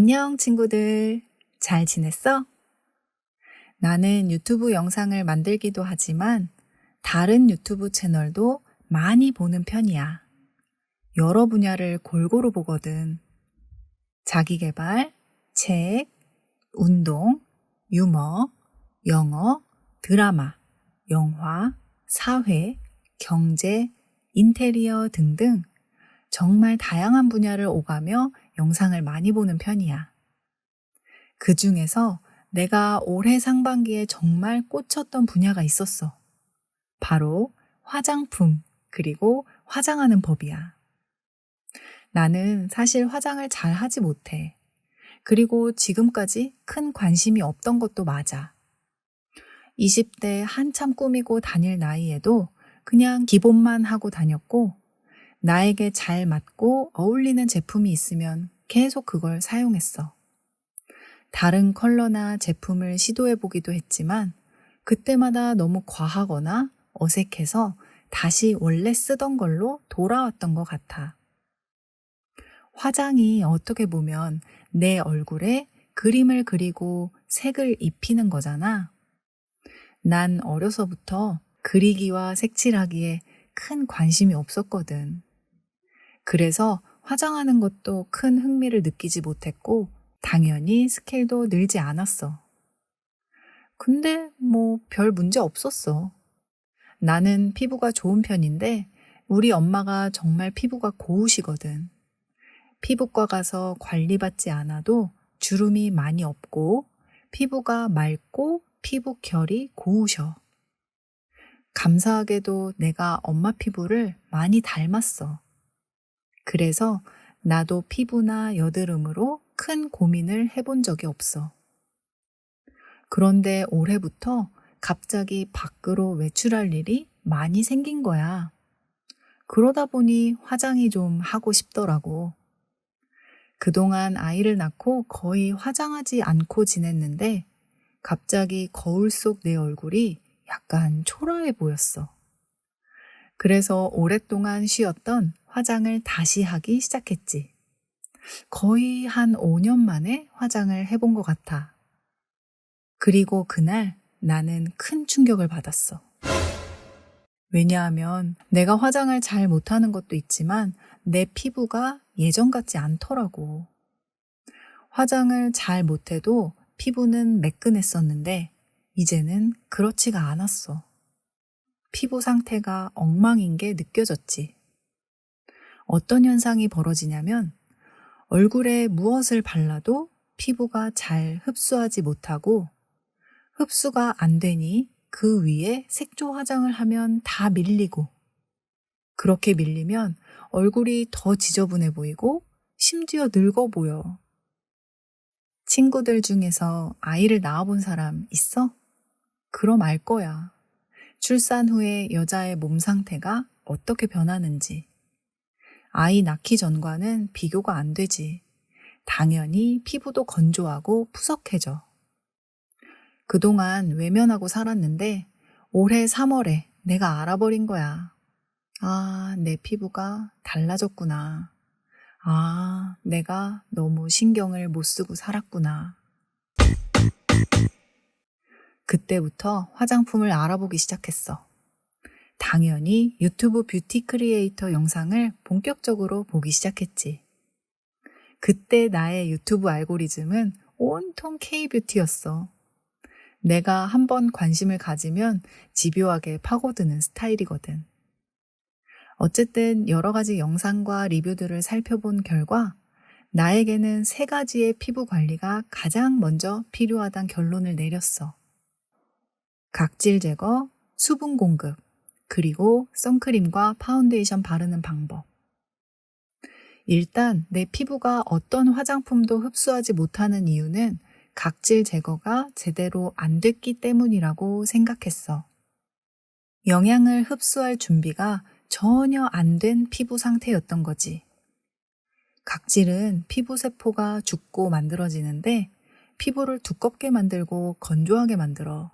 안녕, 친구들. 잘 지냈어? 나는 유튜브 영상을 만들기도 하지만 다른 유튜브 채널도 많이 보는 편이야. 여러 분야를 골고루 보거든. 자기계발, 책, 운동, 유머, 영어, 드라마, 영화, 사회, 경제, 인테리어 등등 정말 다양한 분야를 오가며 영상을 많이 보는 편이야. 그 중에서 내가 올해 상반기에 정말 꽂혔던 분야가 있었어. 바로 화장품, 그리고 화장하는 법이야. 나는 사실 화장을 잘 하지 못해. 그리고 지금까지 큰 관심이 없던 것도 맞아. 20대 한참 꾸미고 다닐 나이에도 그냥 기본만 하고 다녔고, 나에게 잘 맞고 어울리는 제품이 있으면 계속 그걸 사용했어. 다른 컬러나 제품을 시도해보기도 했지만 그때마다 너무 과하거나 어색해서 다시 원래 쓰던 걸로 돌아왔던 것 같아. 화장이 어떻게 보면 내 얼굴에 그림을 그리고 색을 입히는 거잖아. 난 어려서부터 그리기와 색칠하기에 큰 관심이 없었거든. 그래서 화장하는 것도 큰 흥미를 느끼지 못했고 당연히 스킬도 늘지 않았어. 근데 별 문제 없었어. 나는 피부가 좋은 편인데 우리 엄마가 정말 피부가 고우시거든. 피부과 가서 관리받지 않아도 주름이 많이 없고 피부가 맑고 피부 결이 고우셔. 감사하게도 내가 엄마 피부를 많이 닮았어. 그래서 나도 피부나 여드름으로 큰 고민을 해본 적이 없어. 그런데 올해부터 갑자기 밖으로 외출할 일이 많이 생긴 거야. 그러다 보니 화장이 좀 하고 싶더라고. 그동안 아이를 낳고 거의 화장하지 않고 지냈는데 갑자기 거울 속 내 얼굴이 약간 초라해 보였어. 그래서 오랫동안 쉬었던 화장을 다시 하기 시작했지. 거의 한 5년 만에 화장을 해본 것 같아. 그리고 그날 나는 큰 충격을 받았어. 왜냐하면 내가 화장을 잘 못하는 것도 있지만 내 피부가 예전 같지 않더라고. 화장을 잘 못해도 피부는 매끈했었는데 이제는 그렇지가 않았어. 피부 상태가 엉망인 게 느껴졌지. 어떤 현상이 벌어지냐면 얼굴에 무엇을 발라도 피부가 잘 흡수하지 못하고 흡수가 안 되니 그 위에 색조 화장을 하면 다 밀리고 그렇게 밀리면 얼굴이 더 지저분해 보이고 심지어 늙어 보여. 친구들 중에서 아이를 낳아본 사람 있어? 그럼 알 거야. 출산 후에 여자의 몸 상태가 어떻게 변하는지. 아이 낳기 전과는 비교가 안 되지. 당연히 피부도 건조하고 푸석해져. 그동안 외면하고 살았는데 올해 3월에 내가 알아버린 거야. 아, 내 피부가 달라졌구나. 아, 내가 너무 신경을 못 쓰고 살았구나. 그때부터 화장품을 알아보기 시작했어. 당연히 유튜브 뷰티 크리에이터 영상을 본격적으로 보기 시작했지. 그때 나의 유튜브 알고리즘은 온통 K-뷰티였어. 내가 한번 관심을 가지면 집요하게 파고드는 스타일이거든. 어쨌든 여러 가지 영상과 리뷰들을 살펴본 결과 나에게는 3가지의 피부 관리가 가장 먼저 필요하다는 결론을 내렸어. 각질 제거, 수분 공급, 그리고 선크림과 파운데이션 바르는 방법. 일단 내 피부가 어떤 화장품도 흡수하지 못하는 이유는 각질 제거가 제대로 안 됐기 때문이라고 생각했어. 영양을 흡수할 준비가 전혀 안 된 피부 상태였던 거지. 각질은 피부 세포가 죽고 만들어지는데 피부를 두껍게 만들고 건조하게 만들어.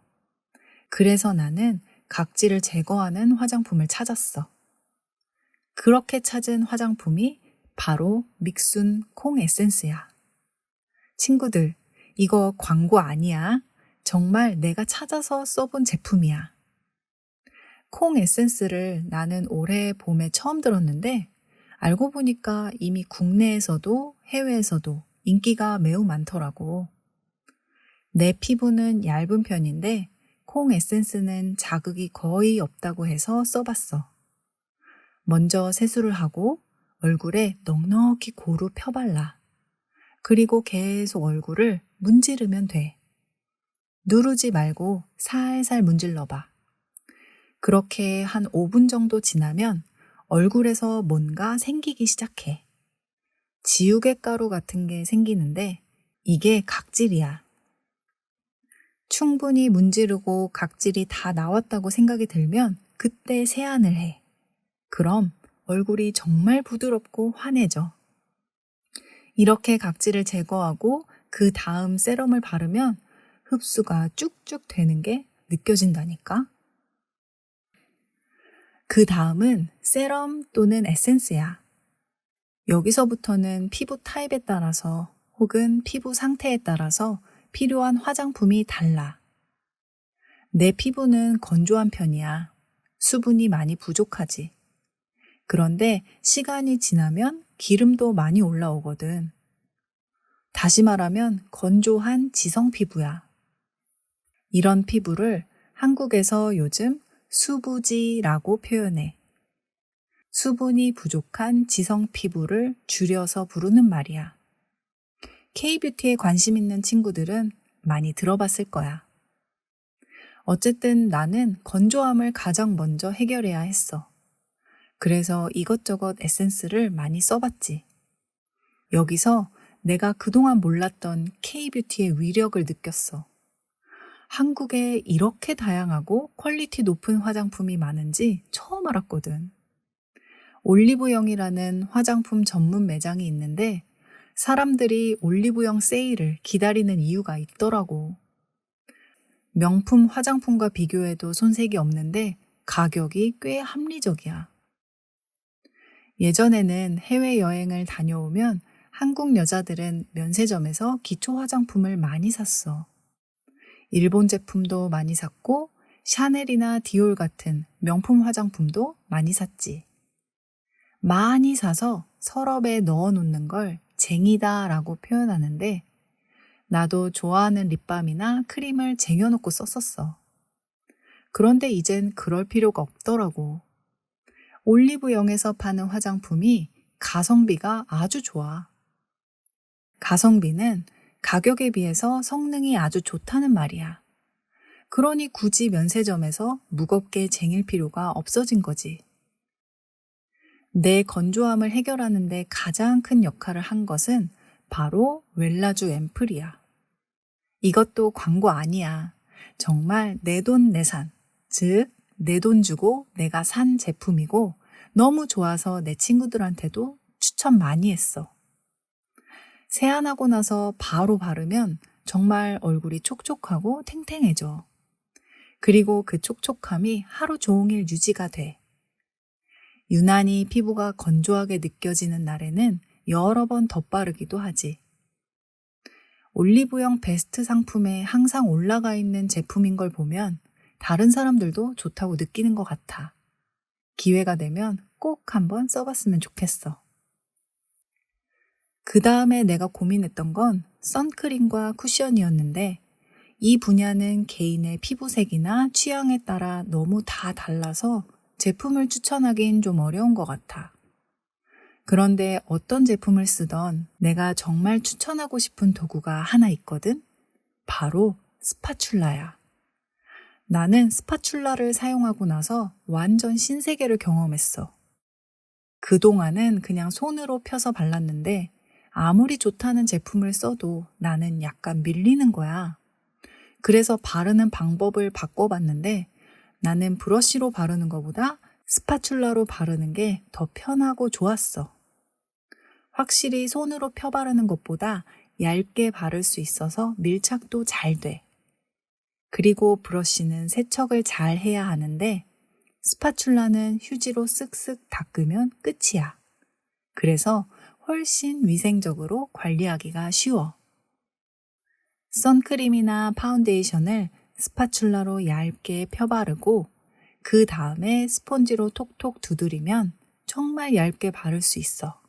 그래서 나는 각질을 제거하는 화장품을 찾았어. 그렇게 찾은 화장품이 바로 믹순 콩 에센스야. 친구들, 이거 광고 아니야. 정말 내가 찾아서 써본 제품이야. 콩 에센스를 나는 올해 봄에 처음 들었는데 알고 보니까 이미 국내에서도 해외에서도 인기가 매우 많더라고. 내 피부는 얇은 편인데 콩 에센스는 자극이 거의 없다고 해서 써봤어. 먼저 세수를 하고 얼굴에 넉넉히 고루 펴발라. 그리고 계속 얼굴을 문지르면 돼. 누르지 말고 살살 문질러봐. 그렇게 한 5분 정도 지나면 얼굴에서 뭔가 생기기 시작해. 지우개 가루 같은 게 생기는데 이게 각질이야. 충분히 문지르고 각질이 다 나왔다고 생각이 들면 그때 세안을 해. 그럼 얼굴이 정말 부드럽고 환해져. 이렇게 각질을 제거하고 그 다음 세럼을 바르면 흡수가 쭉쭉 되는 게 느껴진다니까? 그 다음은 세럼 또는 에센스야. 여기서부터는 피부 타입에 따라서 혹은 피부 상태에 따라서 필요한 화장품이 달라. 내 피부는 건조한 편이야. 수분이 많이 부족하지. 그런데 시간이 지나면 기름도 많이 올라오거든. 다시 말하면 건조한 지성 피부야. 이런 피부를 한국에서 요즘 수부지라고 표현해. 수분이 부족한 지성 피부를 줄여서 부르는 말이야. K-뷰티에 관심 있는 친구들은 많이 들어봤을 거야. 어쨌든 나는 건조함을 가장 먼저 해결해야 했어. 그래서 이것저것 에센스를 많이 써봤지. 여기서 내가 그동안 몰랐던 K-뷰티의 위력을 느꼈어. 한국에 이렇게 다양하고 퀄리티 높은 화장품이 많은지 처음 알았거든. 올리브영이라는 화장품 전문 매장이 있는데 사람들이 올리브영 세일을 기다리는 이유가 있더라고. 명품 화장품과 비교해도 손색이 없는데 가격이 꽤 합리적이야. 예전에는 해외여행을 다녀오면 한국 여자들은 면세점에서 기초 화장품을 많이 샀어. 일본 제품도 많이 샀고 샤넬이나 디올 같은 명품 화장품도 많이 샀지. 많이 사서 서랍에 넣어놓는 걸 쟁이다라고 표현하는데 나도 좋아하는 립밤이나 크림을 쟁여놓고 썼었어. 그런데 이젠 그럴 필요가 없더라고. 올리브영에서 파는 화장품이 가성비가 아주 좋아. 가성비는 가격에 비해서 성능이 아주 좋다는 말이야. 그러니 굳이 면세점에서 무겁게 쟁일 필요가 없어진 거지. 내 건조함을 해결하는 데 가장 큰 역할을 한 것은 바로 웰라쥬 앰플이야. 이것도 광고 아니야. 정말 내돈내산, 즉 내 돈 주고 내가 산 제품이고 너무 좋아서 내 친구들한테도 추천 많이 했어. 세안하고 나서 바로 바르면 정말 얼굴이 촉촉하고 탱탱해져. 그리고 그 촉촉함이 하루 종일 유지가 돼. 유난히 피부가 건조하게 느껴지는 날에는 여러 번 덧바르기도 하지. 올리브영 베스트 상품에 항상 올라가 있는 제품인 걸 보면 다른 사람들도 좋다고 느끼는 것 같아. 기회가 되면 꼭 한번 써봤으면 좋겠어. 그 다음에 내가 고민했던 건 선크림과 쿠션이었는데 이 분야는 개인의 피부색이나 취향에 따라 너무 다 달라서 제품을 추천하긴 좀 어려운 것 같아. 그런데 어떤 제품을 쓰던 내가 정말 추천하고 싶은 도구가 하나 있거든? 바로 스파츌라야. 나는 스파츌라를 사용하고 나서 완전 신세계를 경험했어. 그동안은 그냥 손으로 펴서 발랐는데 아무리 좋다는 제품을 써도 나는 약간 밀리는 거야. 그래서 바르는 방법을 바꿔봤는데 나는 브러쉬로 바르는 것보다 스파츌라로 바르는 게 더 편하고 좋았어. 확실히 손으로 펴 바르는 것보다 얇게 바를 수 있어서 밀착도 잘 돼. 그리고 브러쉬는 세척을 잘 해야 하는데 스파츌라는 휴지로 쓱쓱 닦으면 끝이야. 그래서 훨씬 위생적으로 관리하기가 쉬워. 선크림이나 파운데이션을 스파츌라로 얇게 펴바르고 그 다음에 스펀지로 톡톡 두드리면 정말 얇게 바를 수 있어.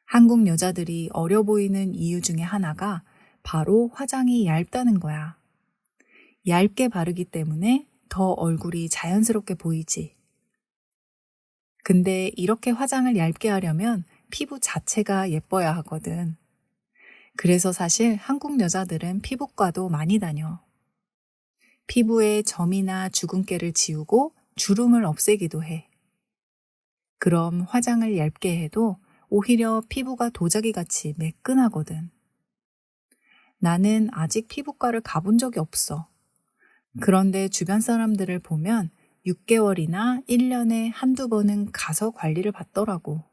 한국 여자들이 어려 보이는 이유 중에 하나가 바로 화장이 얇다는 거야. 얇게 바르기 때문에 더 얼굴이 자연스럽게 보이지. 근데 이렇게 화장을 얇게 하려면 피부 자체가 예뻐야 하거든. 그래서 사실 한국 여자들은 피부과도 많이 다녀. 피부에 점이나 주근깨를 지우고 주름을 없애기도 해. 그럼 화장을 얇게 해도 오히려 피부가 도자기같이 매끈하거든. 나는 아직 피부과를 가본 적이 없어. 그런데 주변 사람들을 보면 6개월이나 1년에 한두 번은 가서 관리를 받더라고.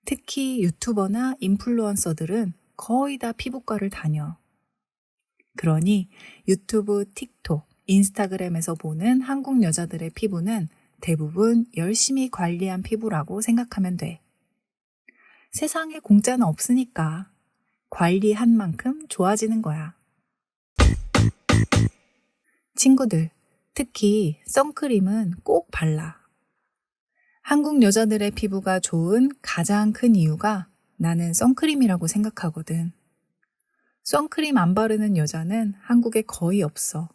특히 유튜버나 인플루언서들은 거의 다 피부과를 다녀. 그러니 유튜브, 틱톡, 인스타그램에서 보는 한국 여자들의 피부는 대부분 열심히 관리한 피부라고 생각하면 돼. 세상에 공짜는 없으니까 관리한 만큼 좋아지는 거야. 친구들, 특히 선크림은 꼭 발라. 한국 여자들의 피부가 좋은 가장 큰 이유가 나는 선크림이라고 생각하거든. 선크림 안 바르는 여자는 한국에 거의 없어.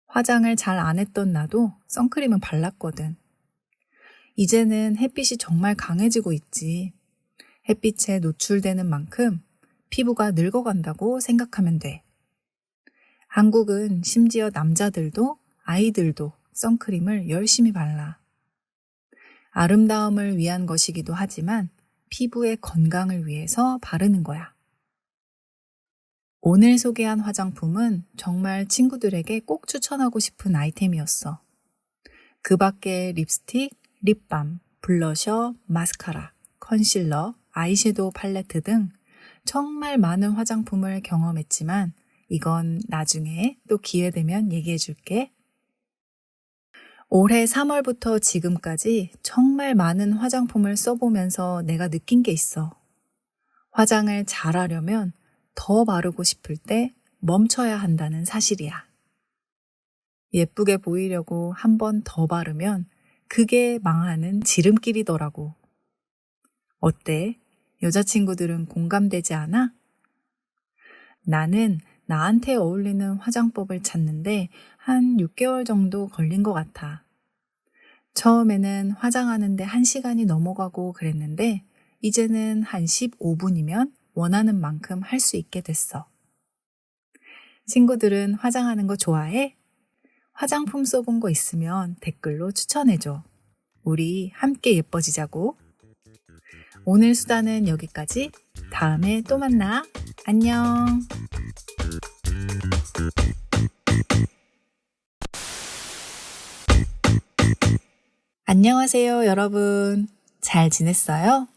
화장을 잘 안 했던 나도 선크림은 발랐거든. 이제는 햇빛이 정말 강해지고 있지. 햇빛에 노출되는 만큼 피부가 늙어간다고 생각하면 돼. 한국은 심지어 남자들도 아이들도 선크림을 열심히 발라. 아름다움을 위한 것이기도 하지만 피부의 건강을 위해서 바르는 거야. 오늘 소개한 화장품은 정말 친구들에게 꼭 추천하고 싶은 아이템이었어. 그 밖에 립스틱, 립밤, 블러셔, 마스카라, 컨실러, 아이섀도우 팔레트 등 정말 많은 화장품을 경험했지만 이건 나중에 또 기회 되면 얘기해 줄게. 올해 3월부터 지금까지 정말 많은 화장품을 써보면서 내가 느낀 게 있어. 화장을 잘하려면 더 바르고 싶을 때 멈춰야 한다는 사실이야. 예쁘게 보이려고 한 번 더 바르면 그게 망하는 지름길이더라고. 어때? 여자친구들은 공감되지 않아? 나는 나한테 어울리는 화장법을 찾는데 한 6개월 정도 걸린 것 같아. 처음에는 화장하는데 1시간이 넘어가고 그랬는데 이제는 한 15분이면 원하는 만큼 할 수 있게 됐어. 친구들은 화장하는 거 좋아해? 화장품 써본 거 있으면 댓글로 추천해줘. 우리 함께 예뻐지자고. 오늘 수다는 여기까지. 다음에 또 만나. 안녕. 안녕하세요, 여러분. 잘 지냈어요?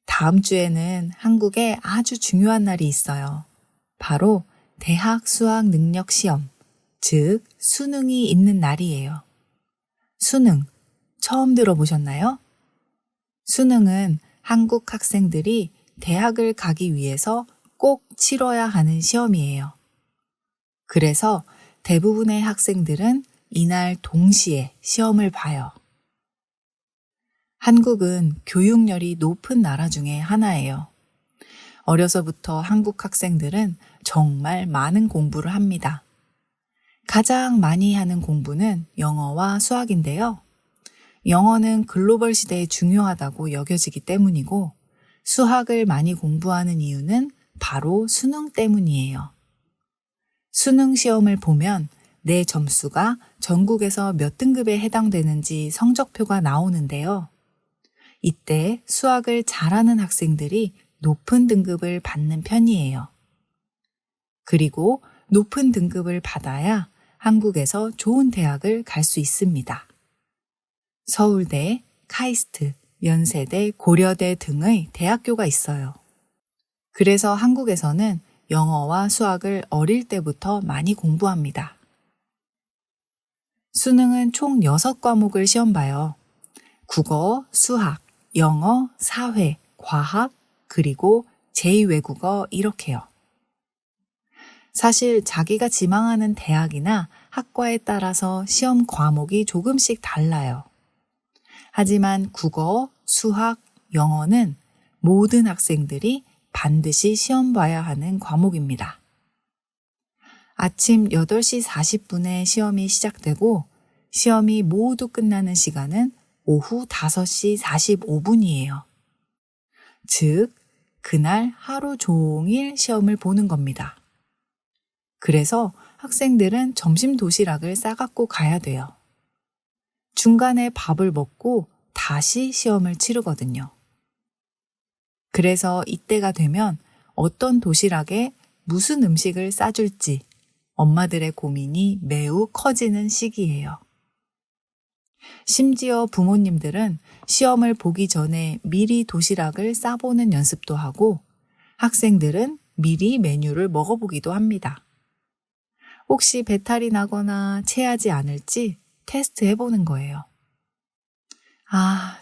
다음 주에는 한국에 아주 중요한 날이 있어요. 바로 대학 수학 능력 시험, 즉 수능이 있는 날이에요. 수능, 처음 들어보셨나요? 수능은 한국 학생들이 대학을 가기 위해서 꼭 치러야 하는 시험이에요. 그래서 대부분의 학생들은 이날 동시에 시험을 봐요. 한국은 교육열이 높은 나라 중에 하나예요. 어려서부터 한국 학생들은 정말 많은 공부를 합니다. 가장 많이 하는 공부는 영어와 수학인데요. 영어는 글로벌 시대에 중요하다고 여겨지기 때문이고 수학을 많이 공부하는 이유는 바로 수능 때문이에요. 수능 시험을 보면 내 점수가 전국에서 몇 등급에 해당되는지 성적표가 나오는데요. 이때 수학을 잘하는 학생들이 높은 등급을 받는 편이에요. 그리고 높은 등급을 받아야 한국에서 좋은 대학을 갈 수 있습니다. 서울대, 카이스트, 연세대, 고려대 등의 대학교가 있어요. 그래서 한국에서는 영어와 수학을 어릴 때부터 많이 공부합니다. 수능은 총 6과목을 시험 봐요. 국어, 수학, 영어, 사회, 과학, 그리고 제2외국어 이렇게요. 사실 자기가 지망하는 대학이나 학과에 따라서 시험 과목이 조금씩 달라요. 하지만 국어, 수학, 영어는 모든 학생들이 반드시 시험 봐야 하는 과목입니다. 아침 8시 40분에 시험이 시작되고 시험이 모두 끝나는 시간은 오후 5시 45분이에요. 즉, 그날 하루 종일 시험을 보는 겁니다. 그래서 학생들은 점심 도시락을 싸갖고 가야 돼요. 중간에 밥을 먹고 다시 시험을 치르거든요. 그래서 이때가 되면 어떤 도시락에 무슨 음식을 싸줄지 엄마들의 고민이 매우 커지는 시기예요. 심지어 부모님들은 시험을 보기 전에 미리 도시락을 싸보는 연습도 하고 학생들은 미리 메뉴를 먹어보기도 합니다. 혹시 배탈이 나거나 체하지 않을지 테스트 해보는 거예요.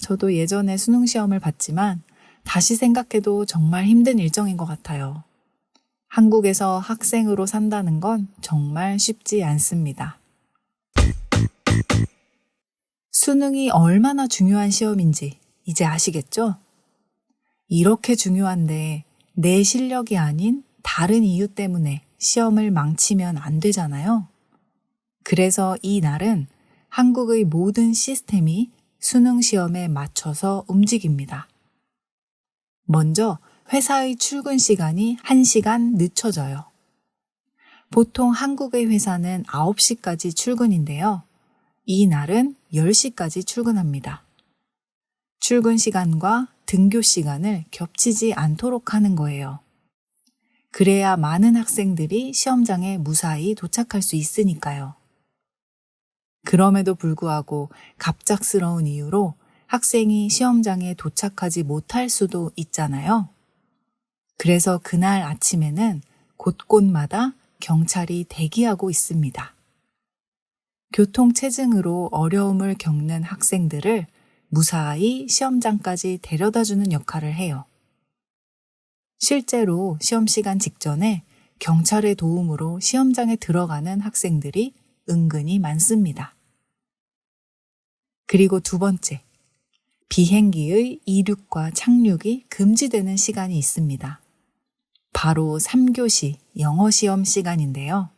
저도 예전에 수능 시험을 봤지만 다시 생각해도 정말 힘든 일정인 것 같아요. 한국에서 학생으로 산다는 건 정말 쉽지 않습니다. 수능이 얼마나 중요한 시험인지 이제 아시겠죠? 이렇게 중요한데 내 실력이 아닌 다른 이유 때문에 시험을 망치면 안 되잖아요. 그래서 이 날은 한국의 모든 시스템이 수능 시험에 맞춰서 움직입니다. 먼저 회사의 출근 시간이 1시간 늦춰져요. 보통 한국의 회사는 9시까지 출근인데요. 이 날은 10시까지 출근합니다. 출근 시간과 등교 시간을 겹치지 않도록 하는 거예요. 그래야 많은 학생들이 시험장에 무사히 도착할 수 있으니까요. 그럼에도 불구하고 갑작스러운 이유로 학생이 시험장에 도착하지 못할 수도 있잖아요. 그래서 그날 아침에는 곳곳마다 경찰이 대기하고 있습니다. 교통체증으로 어려움을 겪는 학생들을 무사히 시험장까지 데려다주는 역할을 해요. 실제로 시험 시간 직전에 경찰의 도움으로 시험장에 들어가는 학생들이 은근히 많습니다. 그리고 두 번째, 비행기의 이륙과 착륙이 금지되는 시간이 있습니다. 바로 3교시 영어 시험 시간인데요.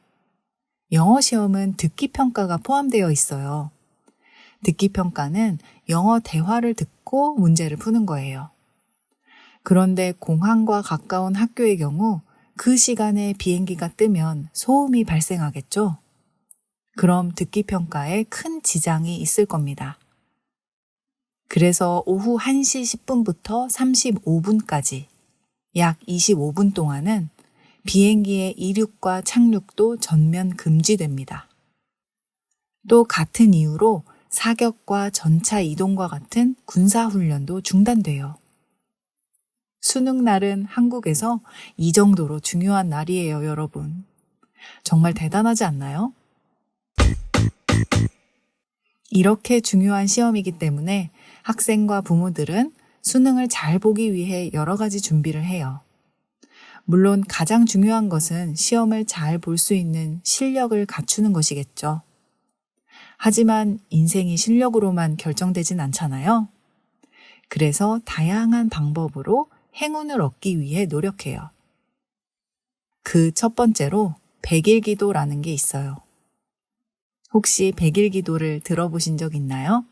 영어 시험은 듣기 평가가 포함되어 있어요. 듣기 평가는 영어 대화를 듣고 문제를 푸는 거예요. 그런데 공항과 가까운 학교의 경우 그 시간에 비행기가 뜨면 소음이 발생하겠죠? 그럼 듣기 평가에 큰 지장이 있을 겁니다. 그래서 오후 1시 10분부터 35분까지 약 25분 동안은 비행기의 이륙과 착륙도 전면 금지됩니다. 또 같은 이유로 사격과 전차 이동과 같은 군사훈련도 중단돼요. 수능 날은 한국에서 이 정도로 중요한 날이에요, 여러분. 정말 대단하지 않나요? 이렇게 중요한 시험이기 때문에 학생과 부모들은 수능을 잘 보기 위해 여러 가지 준비를 해요. 물론 가장 중요한 것은 시험을 잘 볼 수 있는 실력을 갖추는 것이겠죠. 하지만 인생이 실력으로만 결정되진 않잖아요. 그래서 다양한 방법으로 행운을 얻기 위해 노력해요. 그 첫 번째로 100일 기도라는 게 있어요. 혹시 100일 기도를 들어보신 적 있나요?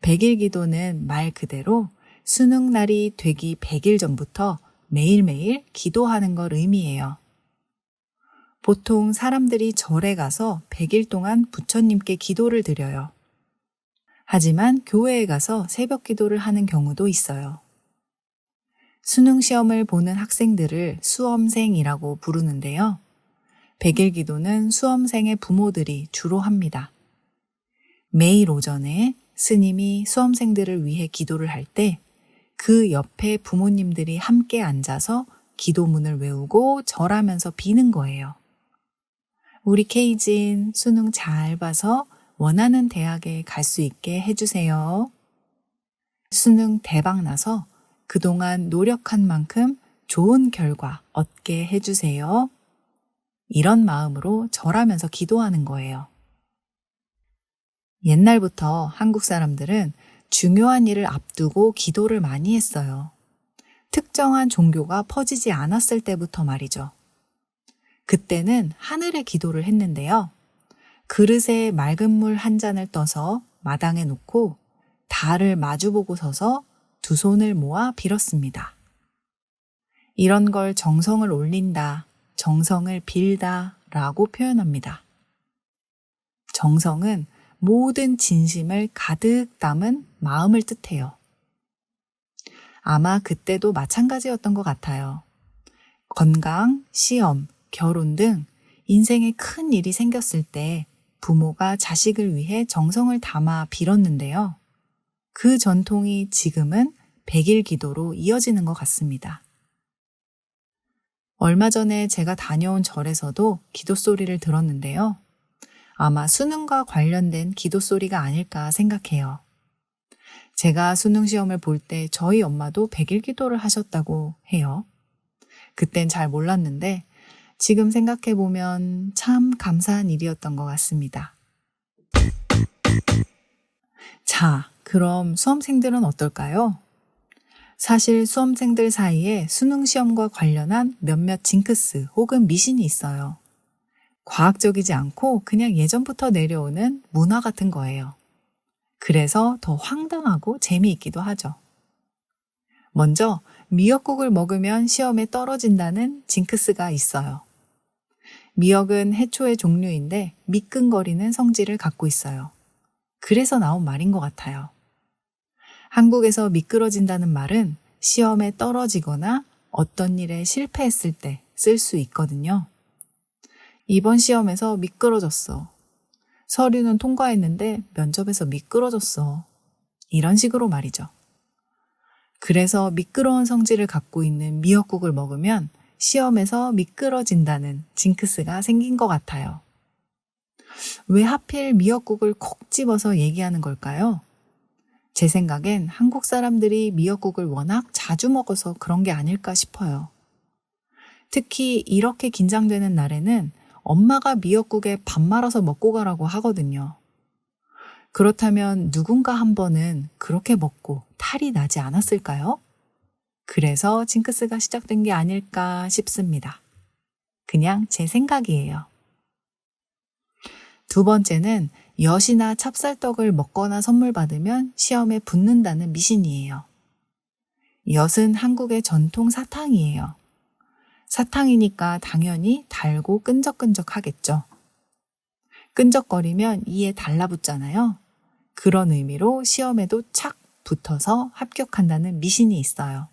100일 기도는 말 그대로 수능 날이 되기 100일 전부터 매일매일 기도하는 걸 의미해요. 보통 사람들이 절에 가서 100일 동안 부처님께 기도를 드려요. 하지만 교회에 가서 새벽 기도를 하는 경우도 있어요. 수능 시험을 보는 학생들을 수험생이라고 부르는데요. 100일 기도는 수험생의 부모들이 주로 합니다. 매일 오전에 스님이 수험생들을 위해 기도를 할 때 그 옆에 부모님들이 함께 앉아서 기도문을 외우고 절하면서 비는 거예요. 우리 케이진 수능 잘 봐서 원하는 대학에 갈 수 있게 해주세요. 수능 대박 나서 그동안 노력한 만큼 좋은 결과 얻게 해주세요. 이런 마음으로 절하면서 기도하는 거예요. 옛날부터 한국 사람들은 중요한 일을 앞두고 기도를 많이 했어요. 특정한 종교가 퍼지지 않았을 때부터 말이죠. 그때는 하늘에 기도를 했는데요. 그릇에 맑은 물 한 잔을 떠서 마당에 놓고 달을 마주보고 서서 두 손을 모아 빌었습니다. 이런 걸 정성을 올린다, 정성을 빌다 라고 표현합니다. 정성은 모든 진심을 가득 담은 마음을 뜻해요. 아마 그때도 마찬가지였던 것 같아요. 건강, 시험, 결혼 등 인생에 큰 일이 생겼을 때 부모가 자식을 위해 정성을 담아 빌었는데요. 그 전통이 지금은 100일 기도로 이어지는 것 같습니다. 얼마 전에 제가 다녀온 절에서도 기도 소리를 들었는데요. 아마 수능과 관련된 기도 소리가 아닐까 생각해요. 제가 수능 시험을 볼 때 저희 엄마도 100일 기도를 하셨다고 해요. 그땐 잘 몰랐는데 지금 생각해보면 참 감사한 일이었던 것 같습니다. 자, 그럼 수험생들은 어떨까요? 사실 수험생들 사이에 수능 시험과 관련한 몇몇 징크스 혹은 미신이 있어요. 과학적이지 않고 그냥 예전부터 내려오는 문화 같은 거예요. 그래서 더 황당하고 재미있기도 하죠. 먼저 미역국을 먹으면 시험에 떨어진다는 징크스가 있어요. 미역은 해초의 종류인데 미끈거리는 성질을 갖고 있어요. 그래서 나온 말인 것 같아요. 한국에서 미끄러진다는 말은 시험에 떨어지거나 어떤 일에 실패했을 때 쓸 수 있거든요. 이번 시험에서 미끄러졌어. 서류는 통과했는데 면접에서 미끄러졌어. 이런 식으로 말이죠. 그래서 미끄러운 성질을 갖고 있는 미역국을 먹으면 시험에서 미끄러진다는 징크스가 생긴 것 같아요. 왜 하필 미역국을 콕 집어서 얘기하는 걸까요? 제 생각엔 한국 사람들이 미역국을 워낙 자주 먹어서 그런 게 아닐까 싶어요. 특히 이렇게 긴장되는 날에는 엄마가 미역국에 밥 말아서 먹고 가라고 하거든요. 그렇다면 누군가 한 번은 그렇게 먹고 탈이 나지 않았을까요? 그래서 징크스가 시작된 게 아닐까 싶습니다. 그냥 제 생각이에요. 두 번째는 엿이나 찹쌀떡을 먹거나 선물 받으면 시험에 붙는다는 미신이에요. 엿은 한국의 전통 사탕이에요. 사탕이니까 당연히 달고 끈적끈적하겠죠. 끈적거리면 이에 달라붙잖아요. 그런 의미로 시험에도 착 붙어서 합격한다는 미신이 있어요.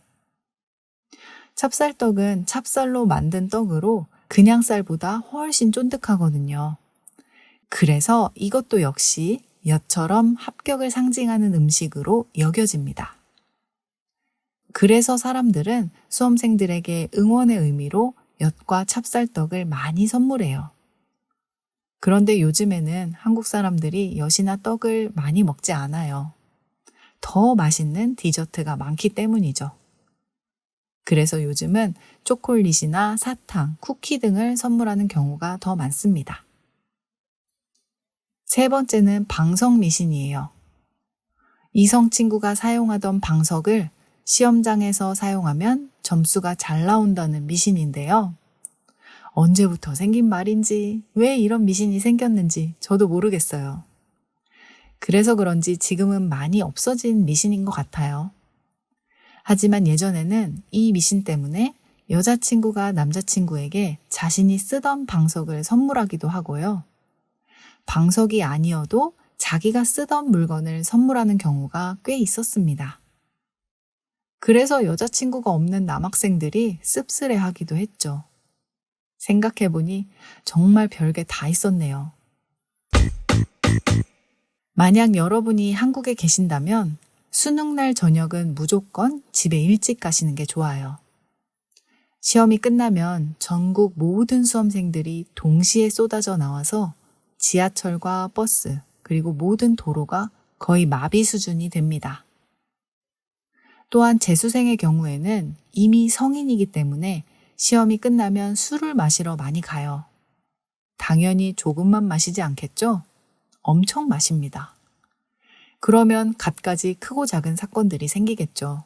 찹쌀떡은 찹쌀로 만든 떡으로 그냥 쌀보다 훨씬 쫀득하거든요. 그래서 이것도 역시 엿처럼 합격을 상징하는 음식으로 여겨집니다. 그래서 사람들은 수험생들에게 응원의 의미로 엿과 찹쌀떡을 많이 선물해요. 그런데 요즘에는 한국 사람들이 엿이나 떡을 많이 먹지 않아요. 더 맛있는 디저트가 많기 때문이죠. 그래서 요즘은 초콜릿이나 사탕, 쿠키 등을 선물하는 경우가 더 많습니다. 세 번째는 방석 미신이에요. 이성 친구가 사용하던 방석을 시험장에서 사용하면 점수가 잘 나온다는 미신인데요. 언제부터 생긴 말인지, 왜 이런 미신이 생겼는지 저도 모르겠어요. 그래서 그런지 지금은 많이 없어진 미신인 것 같아요. 하지만 예전에는 이 미신 때문에 여자친구가 남자친구에게 자신이 쓰던 방석을 선물하기도 하고요. 방석이 아니어도 자기가 쓰던 물건을 선물하는 경우가 꽤 있었습니다. 그래서 여자친구가 없는 남학생들이 씁쓸해하기도 했죠. 생각해보니 정말 별게 다 있었네요. 만약 여러분이 한국에 계신다면 수능날 저녁은 무조건 집에 일찍 가시는 게 좋아요. 시험이 끝나면 전국 모든 수험생들이 동시에 쏟아져 나와서 지하철과 버스 그리고 모든 도로가 거의 마비 수준이 됩니다. 또한 재수생의 경우에는 이미 성인이기 때문에 시험이 끝나면 술을 마시러 많이 가요. 당연히 조금만 마시지 않겠죠? 엄청 마십니다. 그러면 갖가지 크고 작은 사건들이 생기겠죠.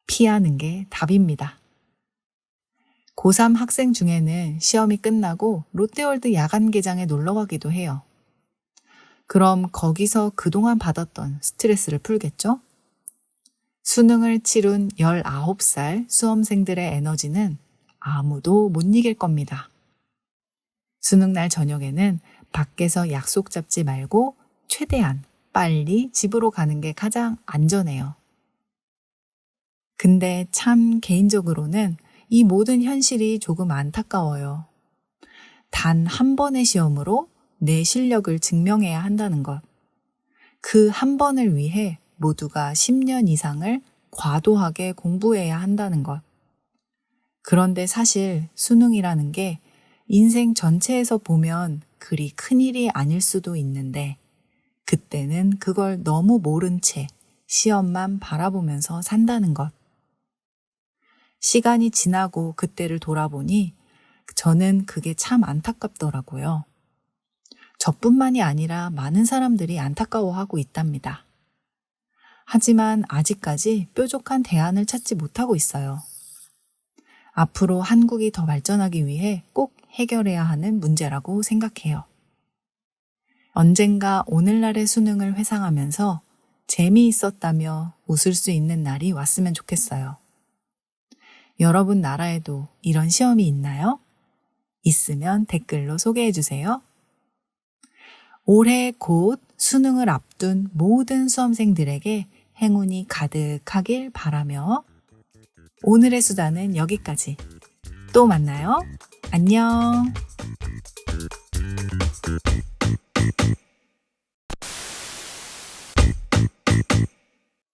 피하는 게 답입니다. 고3 학생 중에는 시험이 끝나고 롯데월드 야간 개장에 놀러 가기도 해요. 그럼 거기서 그동안 받았던 스트레스를 풀겠죠? 수능을 치룬 19살 수험생들의 에너지는 아무도 못 이길 겁니다. 수능날 저녁에는 밖에서 약속 잡지 말고 최대한 빨리 집으로 가는 게 가장 안전해요. 근데 참 개인적으로는 이 모든 현실이 조금 안타까워요. 단 한 번의 시험으로 내 실력을 증명해야 한다는 것. 그 한 번을 위해 모두가 10년 이상을 과도하게 공부해야 한다는 것. 그런데 사실 수능이라는 게 인생 전체에서 보면 그리 큰일이 아닐 수도 있는데 그때는 그걸 너무 모른 채 시험만 바라보면서 산다는 것. 시간이 지나고 그때를 돌아보니 저는 그게 참 안타깝더라고요. 저뿐만이 아니라 많은 사람들이 안타까워하고 있답니다. 하지만 아직까지 뾰족한 대안을 찾지 못하고 있어요. 앞으로 한국이 더 발전하기 위해 꼭 해결해야 하는 문제라고 생각해요. 언젠가 오늘날의 수능을 회상하면서 재미있었다며 웃을 수 있는 날이 왔으면 좋겠어요. 여러분 나라에도 이런 시험이 있나요? 있으면 댓글로 소개해 주세요. 올해 곧 수능을 앞둔 모든 수험생들에게 행운이 가득하길 바라며 오늘의 수다는 여기까지. 또 만나요. 안녕.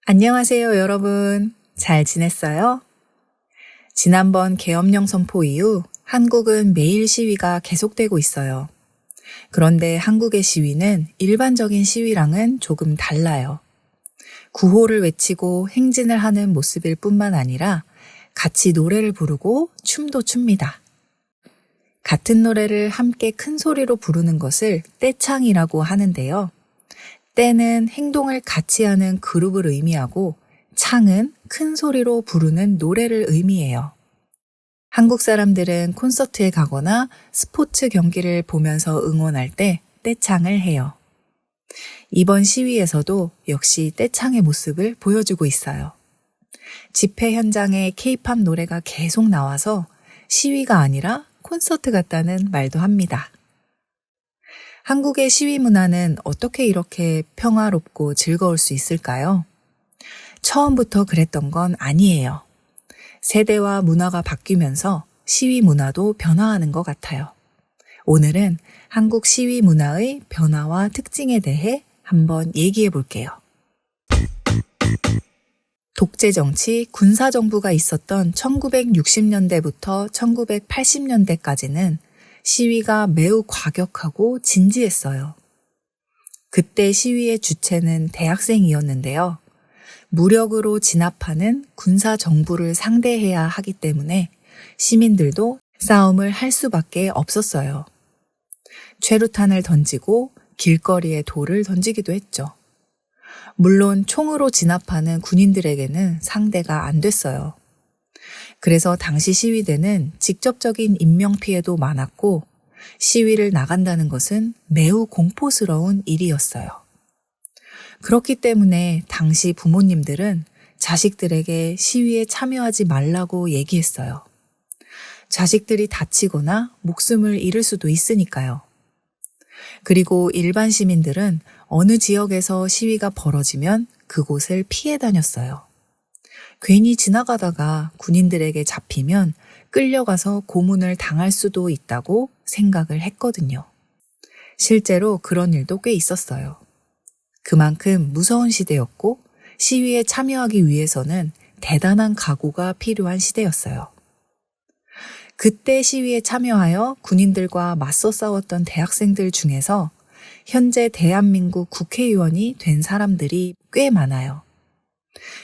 안녕하세요, 여러분. 잘 지냈어요? 지난번 계엄령 선포 이후 한국은 매일 시위가 계속되고 있어요. 그런데 한국의 시위는 일반적인 시위랑은 조금 달라요. 구호를 외치고 행진을 하는 모습일 뿐만 아니라 같이 노래를 부르고 춤도 춥니다. 같은 노래를 함께 큰 소리로 부르는 것을 떼창이라고 하는데요. 떼는 행동을 같이 하는 그룹을 의미하고 창은 큰 소리로 부르는 노래를 의미해요. 한국 사람들은 콘서트에 가거나 스포츠 경기를 보면서 응원할 때 떼창을 해요. 이번 시위에서도 역시 떼창의 모습을 보여주고 있어요. 집회 현장에 K-팝 노래가 계속 나와서 시위가 아니라 콘서트 같다는 말도 합니다. 한국의 시위 문화는 어떻게 이렇게 평화롭고 즐거울 수 있을까요? 처음부터 그랬던 건 아니에요. 세대와 문화가 바뀌면서 시위 문화도 변화하는 것 같아요. 오늘은 한국 시위 문화의 변화와 특징에 대해 한번 얘기해 볼게요. 독재 정치, 군사 정부가 있었던 1960년대부터 1980년대까지는 시위가 매우 과격하고 진지했어요. 그때 시위의 주체는 대학생이었는데요. 무력으로 진압하는 군사 정부를 상대해야 하기 때문에 시민들도 싸움을 할 수밖에 없었어요. 최루탄을 던지고 길거리에 돌을 던지기도 했죠. 물론 총으로 진압하는 군인들에게는 상대가 안 됐어요. 그래서 당시 시위대는 직접적인 인명피해도 많았고 시위를 나간다는 것은 매우 공포스러운 일이었어요. 그렇기 때문에 당시 부모님들은 자식들에게 시위에 참여하지 말라고 얘기했어요. 자식들이 다치거나 목숨을 잃을 수도 있으니까요. 그리고 일반 시민들은 어느 지역에서 시위가 벌어지면 그곳을 피해 다녔어요. 괜히 지나가다가 군인들에게 잡히면 끌려가서 고문을 당할 수도 있다고 생각을 했거든요. 실제로 그런 일도 꽤 있었어요. 그만큼 무서운 시대였고 시위에 참여하기 위해서는 대단한 각오가 필요한 시대였어요. 그때 시위에 참여하여 군인들과 맞서 싸웠던 대학생들 중에서 현재 대한민국 국회의원이 된 사람들이 꽤 많아요.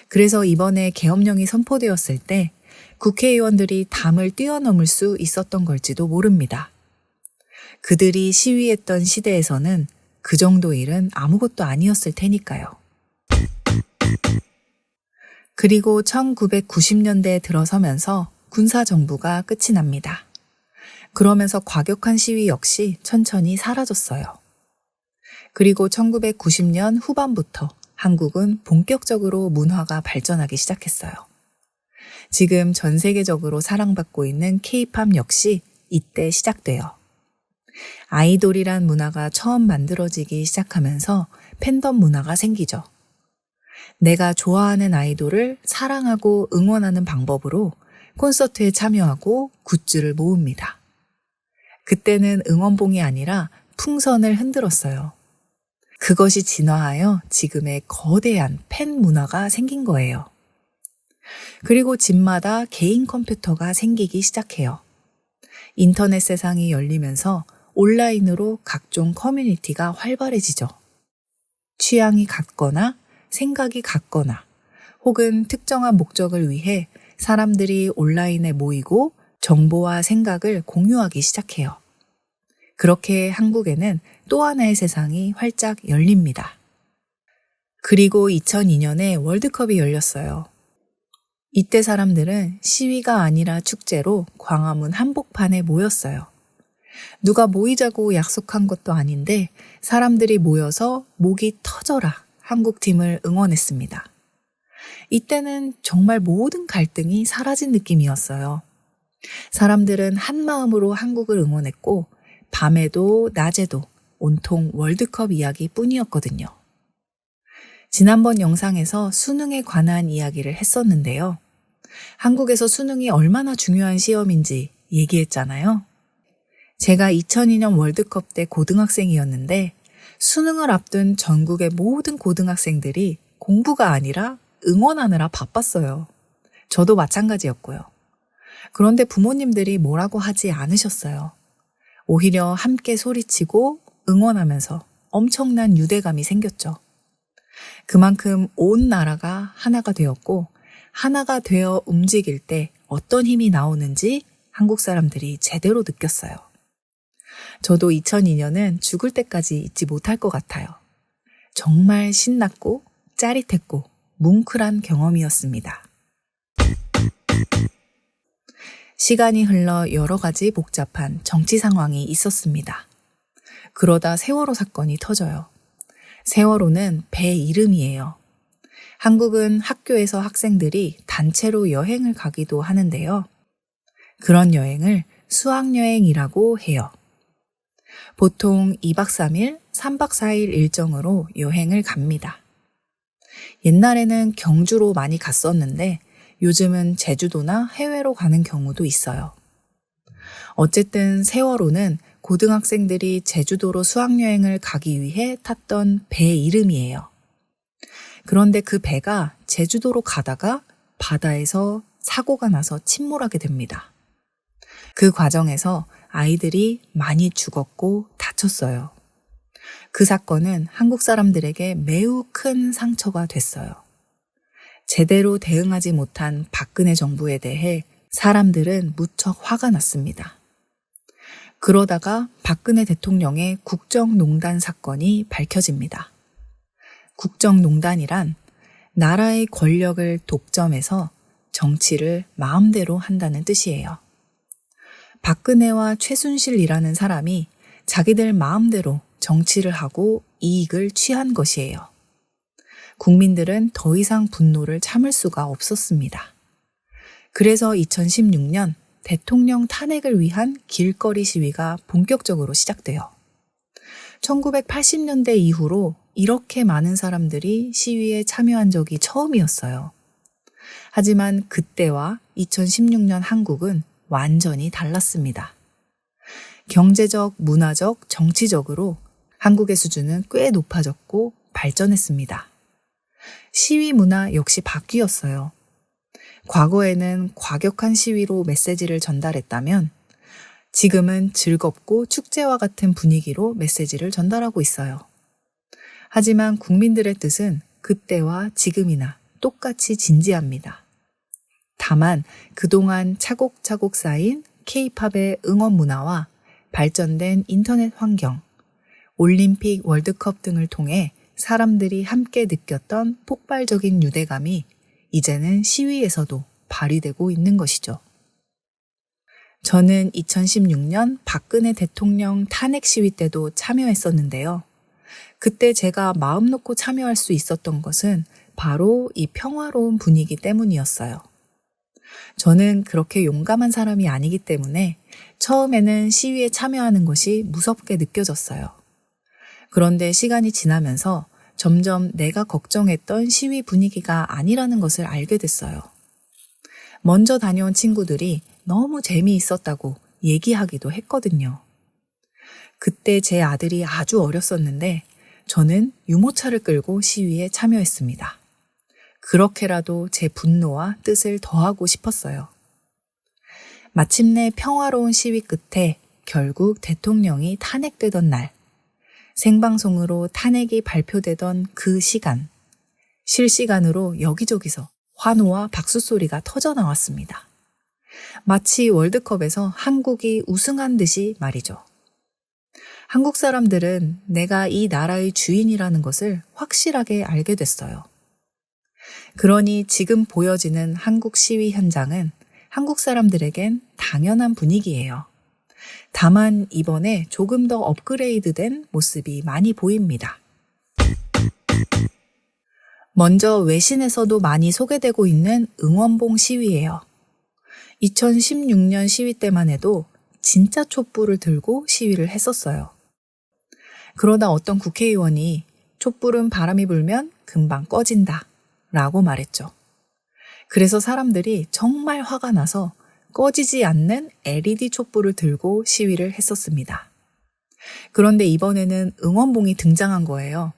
그래서 이번에 계엄령이 선포되었을 때 국회의원들이 담을 뛰어넘을 수 있었던 걸지도 모릅니다. 그들이 시위했던 시대에서는 그 정도 일은 아무것도 아니었을 테니까요. 그리고 1990년대에 들어서면서 군사정부가 끝이 납니다. 그러면서 과격한 시위 역시 천천히 사라졌어요. 그리고 1990년 후반부터 한국은 본격적으로 문화가 발전하기 시작했어요. 지금 전 세계적으로 사랑받고 있는 K-팝 역시 이때 시작돼요. 아이돌이란 문화가 처음 만들어지기 시작하면서 팬덤 문화가 생기죠. 내가 좋아하는 아이돌을 사랑하고 응원하는 방법으로 콘서트에 참여하고 굿즈를 모읍니다. 그때는 응원봉이 아니라 풍선을 흔들었어요. 그것이 진화하여 지금의 거대한 팬 문화가 생긴 거예요. 그리고 집마다 개인 컴퓨터가 생기기 시작해요. 인터넷 세상이 열리면서 온라인으로 각종 커뮤니티가 활발해지죠. 취향이 같거나 생각이 같거나 혹은 특정한 목적을 위해 사람들이 온라인에 모이고 정보와 생각을 공유하기 시작해요. 그렇게 한국에는 또 하나의 세상이 활짝 열립니다. 그리고 2002년에 월드컵이 열렸어요. 이때 사람들은 시위가 아니라 축제로 광화문 한복판에 모였어요. 누가 모이자고 약속한 것도 아닌데 사람들이 모여서 목이 터져라 한국팀을 응원했습니다. 이때는 정말 모든 갈등이 사라진 느낌이었어요. 사람들은 한 마음으로 한국을 응원했고 밤에도 낮에도 온통 월드컵 이야기뿐이었거든요. 지난번 영상에서 수능에 관한 이야기를 했었는데요. 한국에서 수능이 얼마나 중요한 시험인지 얘기했잖아요. 제가 2002년 월드컵 때 고등학생이었는데 수능을 앞둔 전국의 모든 고등학생들이 공부가 아니라 응원하느라 바빴어요. 저도 마찬가지였고요. 그런데 부모님들이 뭐라고 하지 않으셨어요. 오히려 함께 소리치고 응원하면서 엄청난 유대감이 생겼죠. 그만큼 온 나라가 하나가 되었고 하나가 되어 움직일 때 어떤 힘이 나오는지 한국 사람들이 제대로 느꼈어요. 저도 2002년은 죽을 때까지 잊지 못할 것 같아요. 정말 신났고 짜릿했고 뭉클한 경험이었습니다. 시간이 흘러 여러 가지 복잡한 정치 상황이 있었습니다. 그러다 세월호 사건이 터져요. 세월호는 배 이름이에요. 한국은 학교에서 학생들이 단체로 여행을 가기도 하는데요. 그런 여행을 수학여행이라고 해요. 보통 2박 3일, 3박 4일 일정으로 여행을 갑니다. 옛날에는 경주로 많이 갔었는데 요즘은 제주도나 해외로 가는 경우도 있어요. 어쨌든 세월호는 고등학생들이 제주도로 수학여행을 가기 위해 탔던 배 이름이에요. 그런데 그 배가 제주도로 가다가 바다에서 사고가 나서 침몰하게 됩니다. 그 과정에서 아이들이 많이 죽었고 다쳤어요. 그 사건은 한국 사람들에게 매우 큰 상처가 됐어요. 제대로 대응하지 못한 박근혜 정부에 대해 사람들은 무척 화가 났습니다. 그러다가 박근혜 대통령의 국정농단 사건이 밝혀집니다. 국정농단이란 나라의 권력을 독점해서 정치를 마음대로 한다는 뜻이에요. 박근혜와 최순실이라는 사람이 자기들 마음대로 정치를 하고 이익을 취한 것이에요. 국민들은 더 이상 분노를 참을 수가 없었습니다. 그래서 2016년 대통령 탄핵을 위한 길거리 시위가 본격적으로 시작돼요. 1980년대 이후로 이렇게 많은 사람들이 시위에 참여한 적이 처음이었어요. 하지만 그때와 2016년 한국은 완전히 달랐습니다. 경제적, 문화적, 정치적으로 한국의 수준은 꽤 높아졌고 발전했습니다. 시위 문화 역시 바뀌었어요. 과거에는 과격한 시위로 메시지를 전달했다면 지금은 즐겁고 축제와 같은 분위기로 메시지를 전달하고 있어요. 하지만 국민들의 뜻은 그때와 지금이나 똑같이 진지합니다. 다만 그동안 차곡차곡 쌓인 K-팝의 응원 문화와 발전된 인터넷 환경, 올림픽, 월드컵 등을 통해 사람들이 함께 느꼈던 폭발적인 유대감이 이제는 시위에서도 발휘되고 있는 것이죠. 저는 2016년 박근혜 대통령 탄핵 시위 때도 참여했었는데요. 그때 제가 마음 놓고 참여할 수 있었던 것은 바로 이 평화로운 분위기 때문이었어요. 저는 그렇게 용감한 사람이 아니기 때문에 처음에는 시위에 참여하는 것이 무섭게 느껴졌어요. 그런데 시간이 지나면서 점점 내가 걱정했던 시위 분위기가 아니라는 것을 알게 됐어요. 먼저 다녀온 친구들이 너무 재미있었다고 얘기하기도 했거든요. 그때 제 아들이 아주 어렸었는데 저는 유모차를 끌고 시위에 참여했습니다. 그렇게라도 제 분노와 뜻을 더하고 싶었어요. 마침내 평화로운 시위 끝에 결국 대통령이 탄핵되던 날, 생방송으로 탄핵이 발표되던 그 시간, 실시간으로 여기저기서 환호와 박수 소리가 터져 나왔습니다. 마치 월드컵에서 한국이 우승한 듯이 말이죠. 한국 사람들은 내가 이 나라의 주인이라는 것을 확실하게 알게 됐어요. 그러니 지금 보여지는 한국 시위 현장은 한국 사람들에겐 당연한 분위기예요. 다만 이번에 조금 더 업그레이드된 모습이 많이 보입니다. 먼저 외신에서도 많이 소개되고 있는 응원봉 시위예요. 2016년 시위 때만 해도 진짜 촛불을 들고 시위를 했었어요. 그러다 어떤 국회의원이 촛불은 바람이 불면 금방 꺼진다 라고 말했죠. 그래서 사람들이 정말 화가 나서 꺼지지 않는 LED 촛불을 들고 시위를 했었습니다. 그런데 이번에는 응원봉이 등장한 거예요.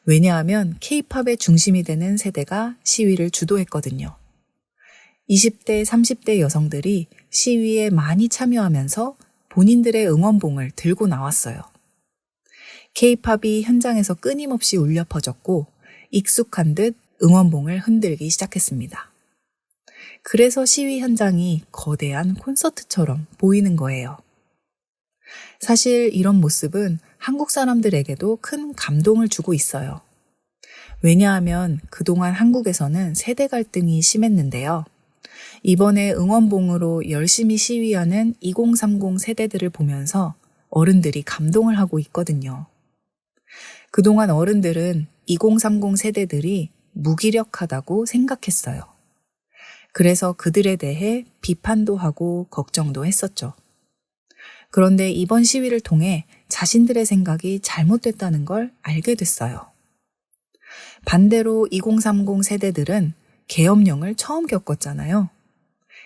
왜냐하면 K-팝의 중심이 되는 세대가 시위를 주도했거든요. 20대, 30대 여성들이 시위에 많이 참여하면서 본인들의 응원봉을 들고 나왔어요. K-팝이 현장에서 끊임없이 울려 퍼졌고 익숙한 듯 응원봉을 흔들기 시작했습니다. 그래서 시위 현장이 거대한 콘서트처럼 보이는 거예요. 사실 이런 모습은 한국 사람들에게도 큰 감동을 주고 있어요. 왜냐하면 그동안 한국에서는 세대 갈등이 심했는데요. 이번에 응원봉으로 열심히 시위하는 2030 세대들을 보면서 어른들이 감동을 하고 있거든요. 그동안 어른들은 2030 세대들이 무기력하다고 생각했어요. 그래서 그들에 대해 비판도 하고 걱정도 했었죠. 그런데 이번 시위를 통해 자신들의 생각이 잘못됐다는 걸 알게 됐어요. 반대로 2030 세대들은 계엄령을 처음 겪었잖아요.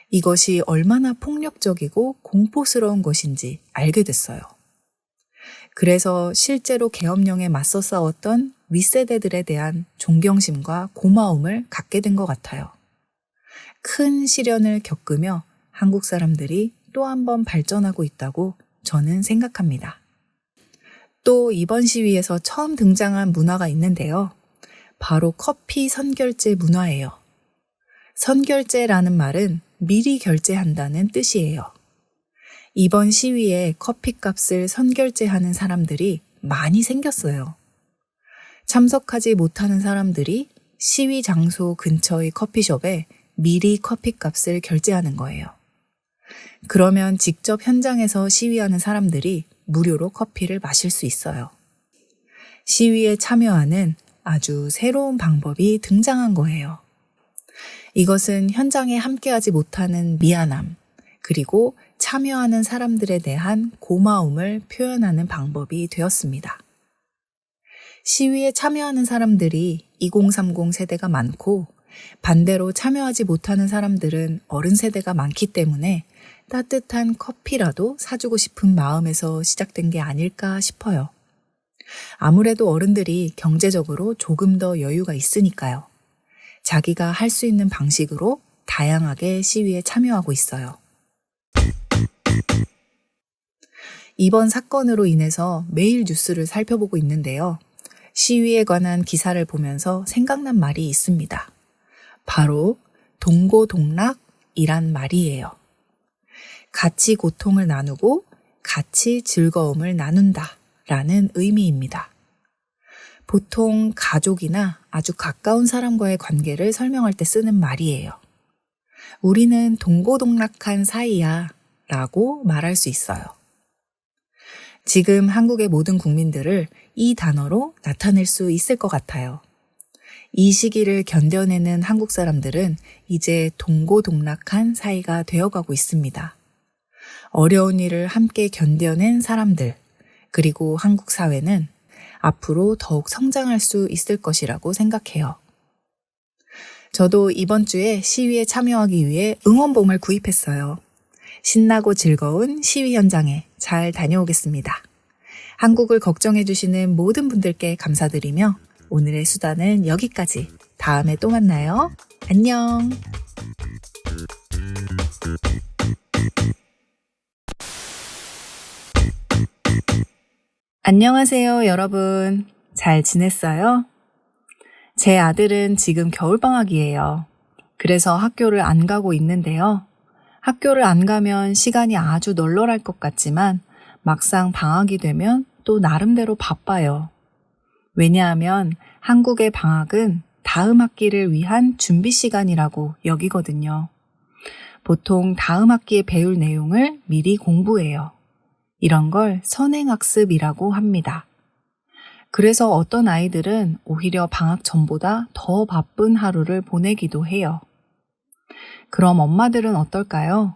이것이 얼마나 폭력적이고 공포스러운 것인지 알게 됐어요. 그래서 실제로 계엄령에 맞서 싸웠던 윗세대들에 대한 존경심과 고마움을 갖게 된 것 같아요. 큰 시련을 겪으며 한국 사람들이 또 한 번 발전하고 있다고 저는 생각합니다. 또 이번 시위에서 처음 등장한 문화가 있는데요. 바로 커피 선결제 문화예요. 선결제라는 말은 미리 결제한다는 뜻이에요. 이번 시위에 커피값을 선결제하는 사람들이 많이 생겼어요. 참석하지 못하는 사람들이 시위 장소 근처의 커피숍에 미리 커피값을 결제하는 거예요. 그러면 직접 현장에서 시위하는 사람들이 무료로 커피를 마실 수 있어요. 시위에 참여하는 아주 새로운 방법이 등장한 거예요. 이것은 현장에 함께하지 못하는 미안함, 그리고 참여하는 사람들에 대한 고마움을 표현하는 방법이 되었습니다. 시위에 참여하는 사람들이 2030 세대가 많고 반대로 참여하지 못하는 사람들은 어른 세대가 많기 때문에 따뜻한 커피라도 사주고 싶은 마음에서 시작된 게 아닐까 싶어요. 아무래도 어른들이 경제적으로 조금 더 여유가 있으니까요. 자기가 할 수 있는 방식으로 다양하게 시위에 참여하고 있어요. 이번 사건으로 인해서 매일 뉴스를 살펴보고 있는데요. 시위에 관한 기사를 보면서 생각난 말이 있습니다. 바로 동고동락이란 말이에요. 같이 고통을 나누고 같이 즐거움을 나눈다 라는 의미입니다. 보통 가족이나 아주 가까운 사람과의 관계를 설명할 때 쓰는 말이에요. 우리는 동고동락한 사이야 라고 말할 수 있어요. 지금 한국의 모든 국민들을 이 단어로 나타낼 수 있을 것 같아요. 이 시기를 견뎌내는 한국 사람들은 이제 동고동락한 사이가 되어가고 있습니다. 어려운 일을 함께 견뎌낸 사람들, 그리고 한국 사회는 앞으로 더욱 성장할 수 있을 것이라고 생각해요. 저도 이번 주에 시위에 참여하기 위해 응원봉을 구입했어요. 신나고 즐거운 시위 현장에 잘 다녀오겠습니다. 한국을 걱정해 주시는 모든 분들께 감사드리며 오늘의 수다는 여기까지. 다음에 또 만나요. 안녕. 안녕하세요, 여러분. 잘 지냈어요? 제 아들은 지금 겨울방학이에요. 그래서 학교를 안 가고 있는데요. 학교를 안 가면 시간이 아주 널널할 것 같지만 막상 방학이 되면 또 나름대로 바빠요. 왜냐하면 한국의 방학은 다음 학기를 위한 준비 시간이라고 여기거든요. 보통 다음 학기에 배울 내용을 미리 공부해요. 이런 걸 선행학습이라고 합니다. 그래서 어떤 아이들은 오히려 방학 전보다 더 바쁜 하루를 보내기도 해요. 그럼 엄마들은 어떨까요?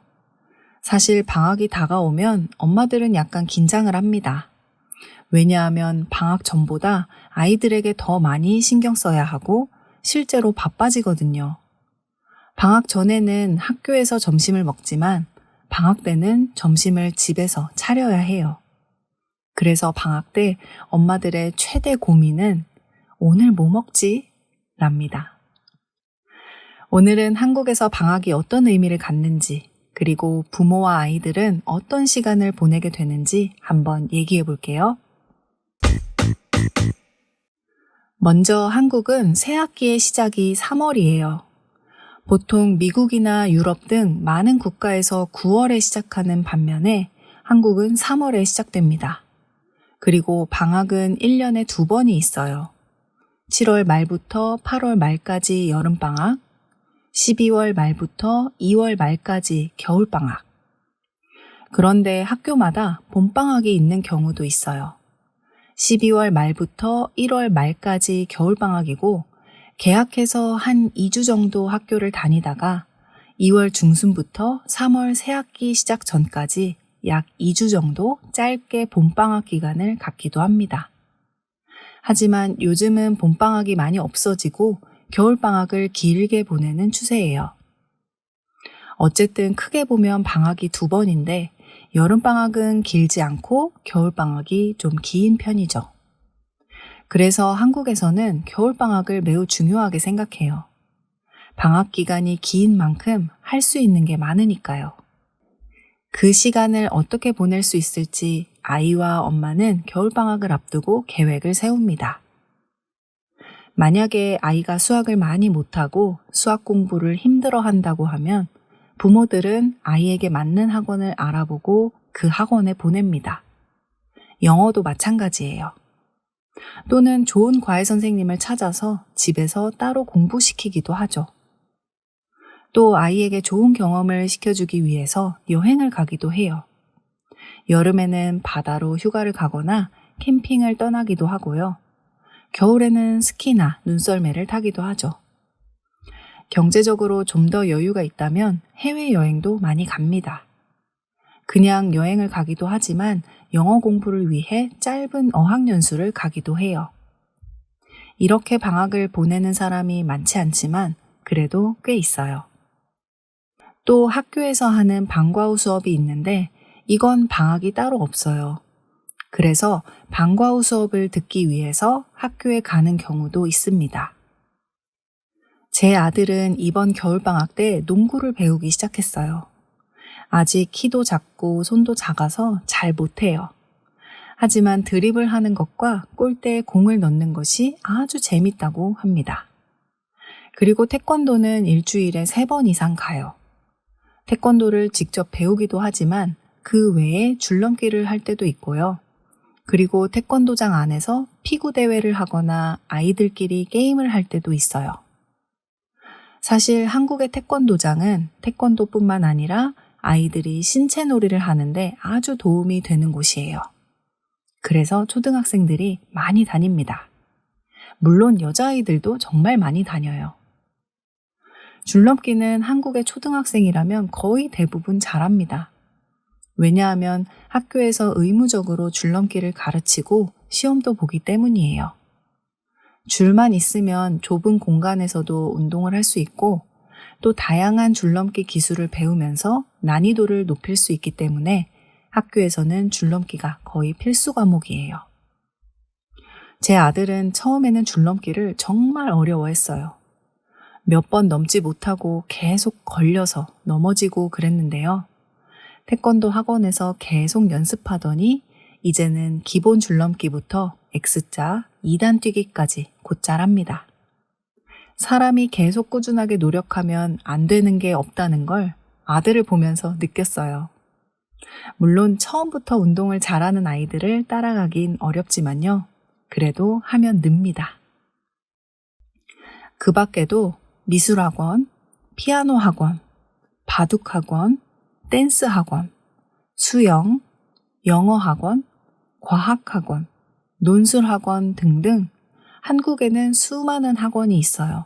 사실 방학이 다가오면 엄마들은 약간 긴장을 합니다. 왜냐하면 방학 전보다 아이들에게 더 많이 신경 써야 하고 실제로 바빠지거든요. 방학 전에는 학교에서 점심을 먹지만 방학 때는 점심을 집에서 차려야 해요. 그래서 방학 때 엄마들의 최대 고민은 오늘 뭐 먹지? 랍니다. 오늘은 한국에서 방학이 어떤 의미를 갖는지, 그리고 부모와 아이들은 어떤 시간을 보내게 되는지 한번 얘기해 볼게요. 먼저 한국은 새학기의 시작이 3월이에요. 보통 미국이나 유럽 등 많은 국가에서 9월에 시작하는 반면에 한국은 3월에 시작됩니다. 그리고 방학은 1년에 2번이 있어요. 7월 말부터 8월 말까지 여름방학, 12월 말부터 2월 말까지 겨울방학. 그런데 학교마다 봄방학이 있는 경우도 있어요. 12월 말부터 1월 말까지 겨울방학이고 개학해서 한 2주 정도 학교를 다니다가 2월 중순부터 3월 새학기 시작 전까지 약 2주 정도 짧게 봄방학 기간을 갖기도 합니다. 하지만 요즘은 봄방학이 많이 없어지고 겨울방학을 길게 보내는 추세예요. 어쨌든 크게 보면 방학이 2번인데 여름방학은 길지 않고 겨울방학이 좀 긴 편이죠. 그래서 한국에서는 겨울방학을 매우 중요하게 생각해요. 방학 기간이 긴 만큼 할 수 있는 게 많으니까요. 그 시간을 어떻게 보낼 수 있을지 아이와 엄마는 겨울방학을 앞두고 계획을 세웁니다. 만약에 아이가 수학을 많이 못하고 수학 공부를 힘들어 한다고 하면 부모들은 아이에게 맞는 학원을 알아보고 그 학원에 보냅니다. 영어도 마찬가지예요. 또는 좋은 과외 선생님을 찾아서 집에서 따로 공부시키기도 하죠. 또 아이에게 좋은 경험을 시켜주기 위해서 여행을 가기도 해요. 여름에는 바다로 휴가를 가거나 캠핑을 떠나기도 하고요. 겨울에는 스키나 눈썰매를 타기도 하죠. 경제적으로 좀 더 여유가 있다면 해외여행도 많이 갑니다. 그냥 여행을 가기도 하지만 영어 공부를 위해 짧은 어학연수를 가기도 해요. 이렇게 방학을 보내는 사람이 많지 않지만 그래도 꽤 있어요. 또 학교에서 하는 방과 후 수업이 있는데 이건 방학이 따로 없어요. 그래서 방과 후 수업을 듣기 위해서 학교에 가는 경우도 있습니다. 제 아들은 이번 겨울방학 때 농구를 배우기 시작했어요. 아직 키도 작고 손도 작아서 잘 못해요. 하지만 드리블 하는 것과 골대에 공을 넣는 것이 아주 재밌다고 합니다. 그리고 태권도는 일주일에 3번 이상 가요. 태권도를 직접 배우기도 하지만 그 외에 줄넘기를 할 때도 있고요. 그리고 태권도장 안에서 피구 대회를 하거나 아이들끼리 게임을 할 때도 있어요. 사실 한국의 태권도장은 태권도뿐만 아니라 아이들이 신체 놀이를 하는데 아주 도움이 되는 곳이에요. 그래서 초등학생들이 많이 다닙니다. 물론 여자아이들도 정말 많이 다녀요. 줄넘기는 한국의 초등학생이라면 거의 대부분 잘합니다. 왜냐하면 학교에서 의무적으로 줄넘기를 가르치고 시험도 보기 때문이에요. 줄만 있으면 좁은 공간에서도 운동을 할 수 있고 또 다양한 줄넘기 기술을 배우면서 난이도를 높일 수 있기 때문에 학교에서는 줄넘기가 거의 필수 과목이에요. 제 아들은 처음에는 줄넘기를 정말 어려워했어요. 몇 번 넘지 못하고 계속 걸려서 넘어지고 그랬는데요. 태권도 학원에서 계속 연습하더니 이제는 기본 줄넘기부터 X자, 2단 뛰기까지 곧잘 합니다. 사람이 계속 꾸준하게 노력하면 안 되는 게 없다는 걸 아들을 보면서 느꼈어요. 물론 처음부터 운동을 잘하는 아이들을 따라가긴 어렵지만요. 그래도 하면 늡니다. 그 밖에도 미술학원, 피아노 학원, 바둑 학원, 댄스 학원, 수영, 영어 학원, 과학 학원, 논술 학원 등등 한국에는 수많은 학원이 있어요.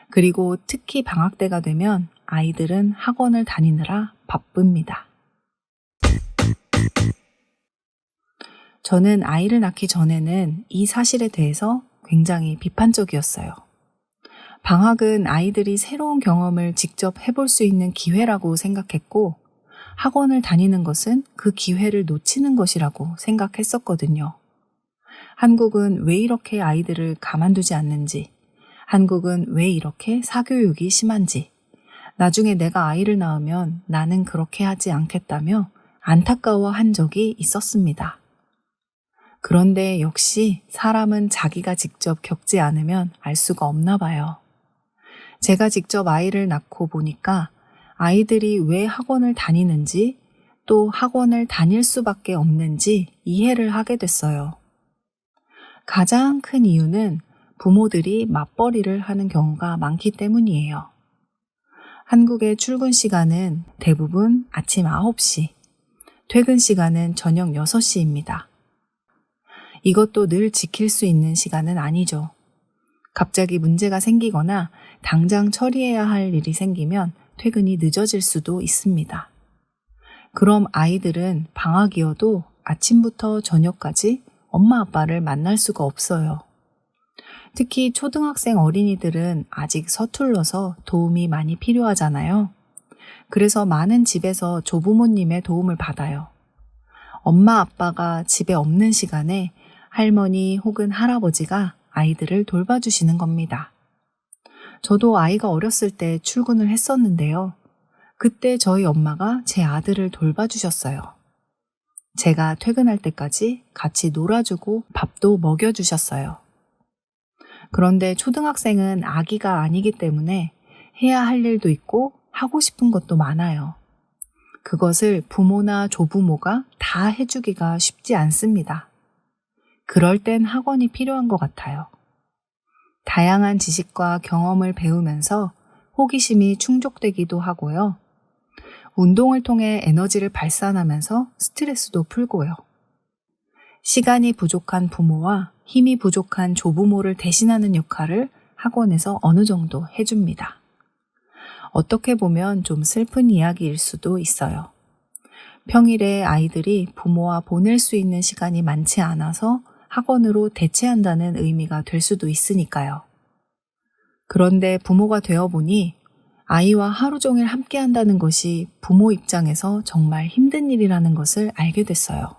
그리고 특히 방학 때가 되면 아이들은 학원을 다니느라 바쁩니다. 저는 아이를 낳기 전에는 이 사실에 대해서 굉장히 비판적이었어요. 방학은 아이들이 새로운 경험을 직접 해볼 수 있는 기회라고 생각했고 학원을 다니는 것은 그 기회를 놓치는 것이라고 생각했었거든요. 한국은 왜 이렇게 아이들을 가만두지 않는지, 한국은 왜 이렇게 사교육이 심한지, 나중에 내가 아이를 낳으면 나는 그렇게 하지 않겠다며 안타까워한 적이 있었습니다. 그런데 역시 사람은 자기가 직접 겪지 않으면 알 수가 없나 봐요. 제가 직접 아이를 낳고 보니까 아이들이 왜 학원을 다니는지 또 학원을 다닐 수밖에 없는지 이해를 하게 됐어요. 가장 큰 이유는 부모들이 맞벌이를 하는 경우가 많기 때문이에요. 한국의 출근 시간은 대부분 아침 9시, 퇴근 시간은 저녁 6시입니다. 이것도 늘 지킬 수 있는 시간은 아니죠. 갑자기 문제가 생기거나 당장 처리해야 할 일이 생기면 퇴근이 늦어질 수도 있습니다. 그럼 아이들은 방학이어도 아침부터 저녁까지 엄마 아빠를 만날 수가 없어요. 특히 초등학생 어린이들은 아직 서툴러서 도움이 많이 필요하잖아요. 그래서 많은 집에서 조부모님의 도움을 받아요. 엄마 아빠가 집에 없는 시간에 할머니 혹은 할아버지가 아이들을 돌봐주시는 겁니다. 저도 아이가 어렸을 때 출근을 했었는데요. 그때 저희 엄마가 제 아들을 돌봐주셨어요. 제가 퇴근할 때까지 같이 놀아주고 밥도 먹여주셨어요. 그런데 초등학생은 아기가 아니기 때문에 해야 할 일도 있고 하고 싶은 것도 많아요. 그것을 부모나 조부모가 다 해주기가 쉽지 않습니다. 그럴 땐 학원이 필요한 것 같아요. 다양한 지식과 경험을 배우면서 호기심이 충족되기도 하고요. 운동을 통해 에너지를 발산하면서 스트레스도 풀고요. 시간이 부족한 부모와 힘이 부족한 조부모를 대신하는 역할을 학원에서 어느 정도 해줍니다. 어떻게 보면 좀 슬픈 이야기일 수도 있어요. 평일에 아이들이 부모와 보낼 수 있는 시간이 많지 않아서 학원으로 대체한다는 의미가 될 수도 있으니까요. 그런데 부모가 되어보니 아이와 하루 종일 함께 한다는 것이 부모 입장에서 정말 힘든 일이라는 것을 알게 됐어요.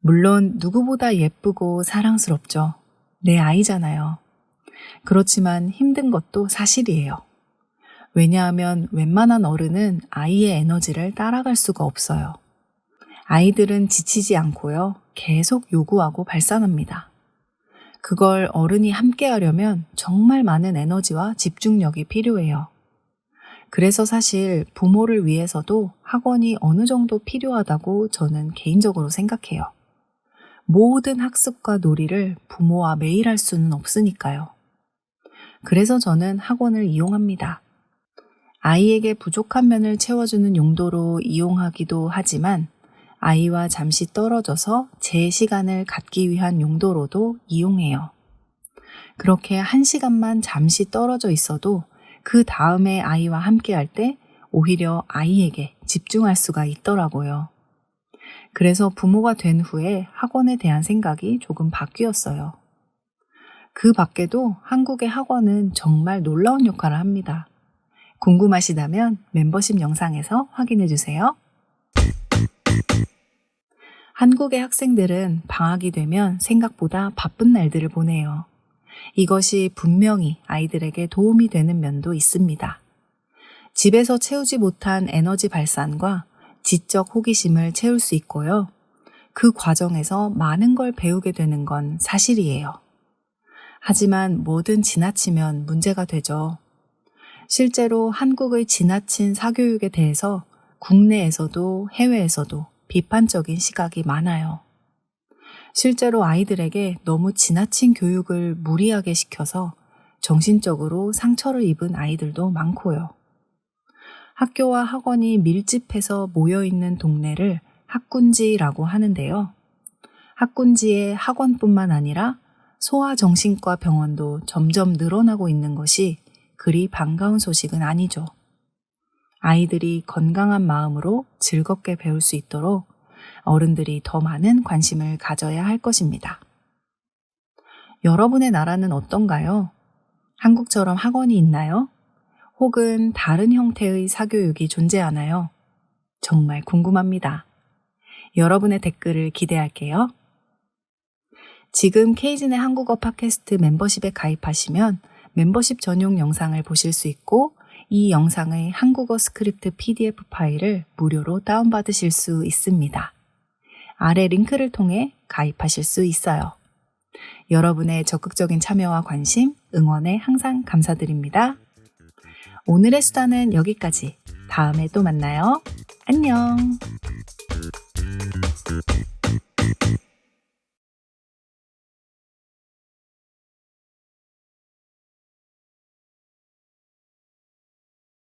물론 누구보다 예쁘고 사랑스럽죠. 내 아이잖아요. 그렇지만 힘든 것도 사실이에요. 왜냐하면 웬만한 어른은 아이의 에너지를 따라갈 수가 없어요. 아이들은 지치지 않고요. 계속 요구하고 발산합니다. 그걸 어른이 함께 하려면 정말 많은 에너지와 집중력이 필요해요. 그래서 사실 부모를 위해서도 학원이 어느 정도 필요하다고 저는 개인적으로 생각해요. 모든 학습과 놀이를 부모와 매일 할 수는 없으니까요. 그래서 저는 학원을 이용합니다. 아이에게 부족한 면을 채워주는 용도로 이용하기도 하지만 아이와 잠시 떨어져서 제 시간을 갖기 위한 용도로도 이용해요. 그렇게 1시간만 잠시 떨어져 있어도 그 다음에 아이와 함께 할 때 오히려 아이에게 집중할 수가 있더라고요. 그래서 부모가 된 후에 학원에 대한 생각이 조금 바뀌었어요. 그 밖에도 한국의 학원은 정말 놀라운 역할을 합니다. 궁금하시다면 멤버십 영상에서 확인해 주세요. 한국의 학생들은 방학이 되면 생각보다 바쁜 날들을 보내요. 이것이 분명히 아이들에게 도움이 되는 면도 있습니다. 집에서 채우지 못한 에너지 발산과 지적 호기심을 채울 수 있고요. 그 과정에서 많은 걸 배우게 되는 건 사실이에요. 하지만 뭐든 지나치면 문제가 되죠. 실제로 한국의 지나친 사교육에 대해서 국내에서도 해외에서도 비판적인 시각이 많아요. 실제로 아이들에게 너무 지나친 교육을 무리하게 시켜서 정신적으로 상처를 입은 아이들도 많고요. 학교와 학원이 밀집해서 모여있는 동네를 학군지라고 하는데요. 학군지에 학원뿐만 아니라 소아정신과 병원도 점점 늘어나고 있는 것이 그리 반가운 소식은 아니죠. 아이들이 건강한 마음으로 즐겁게 배울 수 있도록 어른들이 더 많은 관심을 가져야 할 것입니다. 여러분의 나라는 어떤가요? 한국처럼 학원이 있나요? 혹은 다른 형태의 사교육이 존재하나요? 정말 궁금합니다. 여러분의 댓글을 기대할게요. 지금 케이진의 한국어 팟캐스트 멤버십에 가입하시면 멤버십 전용 영상을 보실 수 있고 이 영상의 한국어 스크립트 PDF 파일을 무료로 다운받으실 수 있습니다. 아래 링크를 통해 가입하실 수 있어요. 여러분의 적극적인 참여와 관심, 응원에 항상 감사드립니다. 오늘의 수다는 여기까지. 다음에 또 만나요. 안녕.